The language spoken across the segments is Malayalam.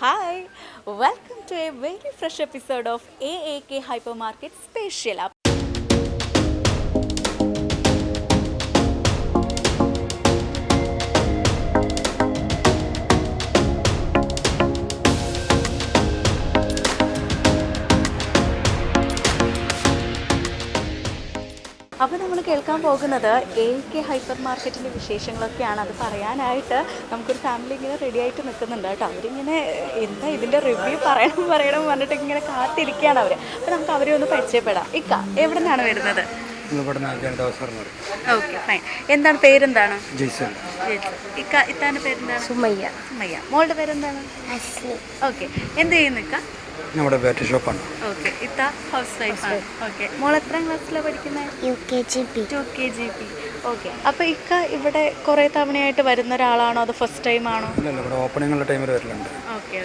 Hi, welcome to a very fresh episode of AAK Hypermarket Special. അപ്പോൾ നമ്മൾ കേൾക്കാൻ പോകുന്നത് AAK ഹൈപ്പർ മാർക്കറ്റിൻ്റെ വിശേഷങ്ങളൊക്കെയാണ്. അത് പറയാനായിട്ട് നമുക്കൊരു ഫാമിലി ഇങ്ങനെ റെഡി ആയിട്ട് നിൽക്കുന്നുണ്ട് കേട്ടോ. അവരിങ്ങനെ എന്താ ഇതിൻ്റെ റിവ്യൂ പറയണം പറഞ്ഞിട്ട് ഇങ്ങനെ കാത്തിരിക്കുകയാണ് അവർ. അപ്പോൾ നമുക്ക് അവരെ ഒന്ന് പരിചയപ്പെടാം. എവിടെ നിന്നാണ് വരുന്നത്? Okay, fine. എന്താണ് പേരെന്താണ്? ഇത്താൻ്റെ പേരെന്താണ്? സുമയ്യ. മോളുടെ പേരെന്താണ്? ഓക്കെ, എന്ത് ചെയ്യുന്നു ഇക്ക? നമ്മുടെ ബാറ്ററി ഷോപ്പാണ്. ഓക്കെ, ഇത്ത ഹൗസ് വൈഫാണ്. ഓക്കെ, മോൾ എത്രാം ക്ലാസ്സിലാണ് പഠിക്കുന്നത്? UKGP. ഓക്കെ, അപ്പോൾ ഇക്ക ഇവിടെ കുറേ തവണയായിട്ട് വരുന്ന ഒരാളാണോ അതോ ഫസ്റ്റ് ടൈം ആണോ? ഇവിടെ ഓപ്പണിംഗുള്ള ടൈമിൽ വരലുണ്ട്. ഓക്കെ.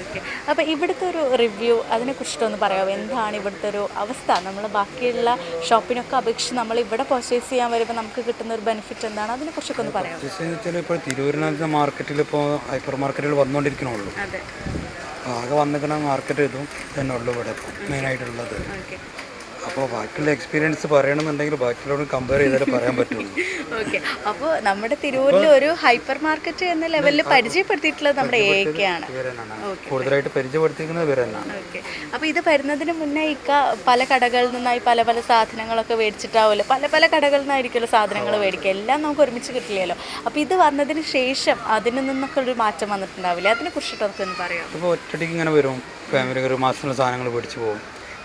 അപ്പോൾ ഇവിടുത്തെ ഒരു റിവ്യൂ അതിനെക്കുറിച്ചിട്ടൊന്ന് പറയാമോ? എന്താണ് ഇവിടുത്തെ ഒരു അവസ്ഥ? നമ്മൾ ബാക്കിയുള്ള ഷോപ്പിനൊക്കെ അപേക്ഷിച്ച് നമ്മൾ ഇവിടെ പർച്ചേസ് ചെയ്യാൻ വരുമ്പോൾ നമുക്ക് കിട്ടുന്ന ഒരു ബെനിഫിറ്റ് എന്താണ്? അതിനെക്കുറിച്ചൊക്കെ ഒന്ന് പറയാമോ? ഇപ്പോൾ തിരൂരിനകത്ത് മാർക്കറ്റിൽ ഇപ്പോൾ ഹൈപ്പർ മാർക്കറ്റുകൾ വന്നുകൊണ്ടിരിക്കണുള്ളൂ. അതെ, ആകെ വന്നിരിക്കുന്ന മാർക്കറ്റ് ഇതും തന്നെ ഉള്ളൂ ഇവിടെ മെയിനായിട്ടുള്ളത്. അപ്പോൾ ബാക്കിയുള്ള എക്സ്പീരിയൻസ് പറയണമെന്നുണ്ടെങ്കിൽ ബാക്കിയുള്ളവർ കമ്പയർ ചെയ്താലേ പറയാൻ പറ്റുള്ളൂ. ഓക്കെ, അപ്പോൾ നമ്മുടെ തിരൂരിൽ ഒരു ഹൈപ്പർ മാർക്കറ്റ് എന്ന ലെവലിൽ പരിചയപ്പെടുത്തിയിട്ടുള്ളത് നമ്മുടെ AAK ആണ്. കൂടുതലായിട്ട് പരിചയപ്പെടുത്തിയിരിക്കുന്നത് ഇവർ തന്നെയാണ്. ഓക്കെ, അപ്പോൾ ഇത് വരുന്നതിന് മുന്നേ ഇക്ക പല കടകളിൽ നിന്നായി പല സാധനങ്ങളൊക്കെ മേടിച്ചിട്ടാവുമല്ലോ, പല കടകളിൽ നിന്നായിരിക്കുമല്ലോ സാധനങ്ങൾ മേടിക്കുക. എല്ലാം നമുക്ക് ഒരുമിച്ച് കിട്ടില്ലല്ലോ. അപ്പോൾ ഇത് വന്നതിന് ശേഷം അതിൽ നിന്നൊക്കെ ഒരു മാറ്റം വന്നിട്ടുണ്ടാവില്ലേ? അതിനെക്കുറിച്ചിട്ടൊക്കെ ഒന്ന് പറയാം. ഇപ്പോൾ ഒറ്റയ്ക്ക് ഇങ്ങനെ വരും, ഫാമിലി ഒരു മാസത്തിലുള്ള സാധനങ്ങൾ മേടിച്ച് പോകും.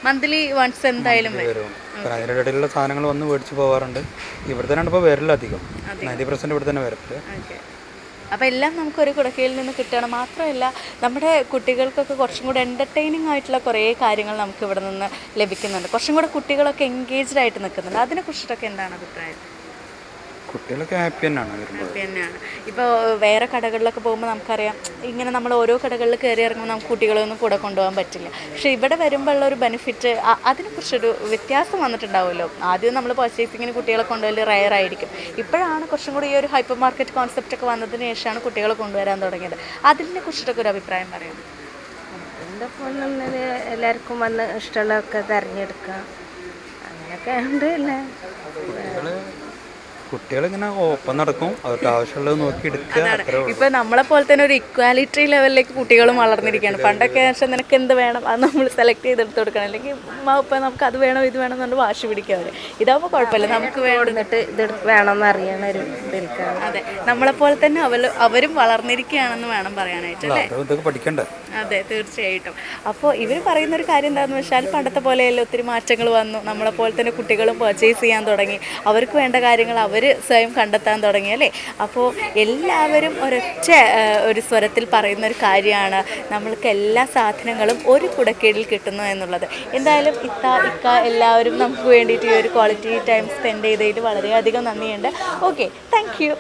മന്ത്ലി വൺസ് എന്തായാലും വരും. അതിൻ്റെ ഇടയിലുള്ള സാധനങ്ങൾ വന്ന് മേടിച്ച് പോകാറുണ്ട്. ഇവിടെ തന്നെയാണ് ഇപ്പോൾ വരല് അധികം. 90% ഇവിടെ തന്നെ വരല്. അപ്പോൾ എല്ലാം നമുക്കൊരു കുടക്കയിൽ നിന്ന് കിട്ടണം. മാത്രമല്ല നമ്മുടെ കുട്ടികൾക്കൊക്കെ കുറച്ചും കൂടെ എൻ്റർടൈനിങ് ആയിട്ടുള്ള കുറേ കാര്യങ്ങൾ നമുക്ക് ഇവിടെ നിന്ന് ലഭിക്കുന്നുണ്ട്. കുറച്ചും കൂടെ കുട്ടികളൊക്കെ എൻഗേജ്ഡ് ആയിട്ട് നിൽക്കുന്നുണ്ട്. അതിനെക്കുറിച്ചിട്ടൊക്കെ എന്താണ് അഭിപ്രായം? കുട്ടികളൊക്കെ ഹാപ്പി തന്നെയാണ്. ഇപ്പോൾ വേറെ കടകളിലൊക്കെ പോകുമ്പോൾ നമുക്കറിയാം, ഇങ്ങനെ നമ്മൾ ഓരോ കടകളിൽ കയറി ഇറങ്ങുമ്പോൾ നമുക്ക് കുട്ടികളൊന്നും കൂടെ കൊണ്ടുപോകാൻ പറ്റില്ല. പക്ഷേ ഇവിടെ വരുമ്പോൾ ഉള്ള ഒരു ബെനിഫിറ്റ്, അതിനെക്കുറിച്ചൊരു വ്യത്യാസം വന്നിട്ടുണ്ടാവുമല്ലോ. ആദ്യം നമ്മൾ പർച്ചേസിങ്ങിന് കുട്ടികളെ കൊണ്ടുപോകൽ റയർ ആയിരിക്കും. ഇപ്പോഴാണ് കുറച്ചും കൂടി ഈ ഒരു ഹൈപ്പർ മാർക്കറ്റ് കോൺസെപ്റ്റ് ഒക്കെ വന്നതിന് ശേഷമാണ് കുട്ടികളെ കൊണ്ടുവരാൻ തുടങ്ങിയത്. അതിനെ കുറിച്ചിട്ടൊക്കെ ഒരു അഭിപ്രായം പറയാം. എൻ്റെ ഫോണിൽ എല്ലാവർക്കും വന്ന് ഇഷ്ടമുള്ളതൊക്കെ തിരഞ്ഞെടുക്കാം, അങ്ങനെയൊക്കെ ഉണ്ട് അല്ലേ. കുട്ടികളിങ്ങനെ ഒപ്പം നടക്കും, അവർക്ക് ആവശ്യമുള്ളത് നോക്കി എടുക്കുക. ഇപ്പം നമ്മളെ പോലെ തന്നെ ഒരു ഇക്വാലിറ്റി ലെവലിലേക്ക് കുട്ടികളും വളർന്നിരിക്കുകയാണ്. പണ്ടൊക്കെ വെച്ചാൽ നിനക്ക് എന്ത് വേണം അത് നമ്മൾ സെലക്ട് ചെയ്തെടുത്ത് കൊടുക്കണം, അല്ലെങ്കിൽ ഇപ്പം നമുക്ക് അത് വേണം ഇത് വേണം എന്നുകൊണ്ട് വാശി പിടിക്കുക അവർ. ഇതാകുമ്പോൾ കുഴപ്പമില്ല, നമുക്ക് വേണ്ടിട്ട് ഇത് വേണമെന്ന് അറിയണ ഒരു ഇതിൽക്കാണ്. അതെ, നമ്മളെപ്പോലെ തന്നെ അവരും വളർന്നിരിക്കുകയാണെന്ന് വേണം പറയാനായിട്ട് അല്ലേ. പഠിക്കണ്ടേ? അതെ, തീർച്ചയായിട്ടും. അപ്പോൾ ഇവർ പറയുന്നൊരു കാര്യം എന്താണെന്ന് വെച്ചാൽ പണ്ടത്തെ പോലെയല്ല, ഒത്തിരി മാറ്റങ്ങൾ വന്നു. നമ്മളെപ്പോലെ തന്നെ കുട്ടികളും പർച്ചേസ് ചെയ്യാൻ തുടങ്ങി. അവർക്ക് വേണ്ട കാര്യങ്ങൾ അവർ സ്വയം കണ്ടെത്താൻ തുടങ്ങി അല്ലേ. അപ്പോൾ എല്ലാവരും ഒരു സ്വരത്തിൽ പറയുന്ന ഒരു കാര്യമാണ്, നമ്മൾക്ക് എല്ലാ സാധനങ്ങളും ഒരു കുടക്കീഴിൽ കിട്ടുന്നു എന്നുള്ളത്. എന്തായാലും ഇക്ക എല്ലാവരും നമുക്ക് വേണ്ടിയിട്ട് ഈ ഒരു ക്വാളിറ്റി ടൈം സ്പെൻഡ് ചെയ്തതിൽ വളരെയധികം നന്ദിയുണ്ട്. Okay, thank you.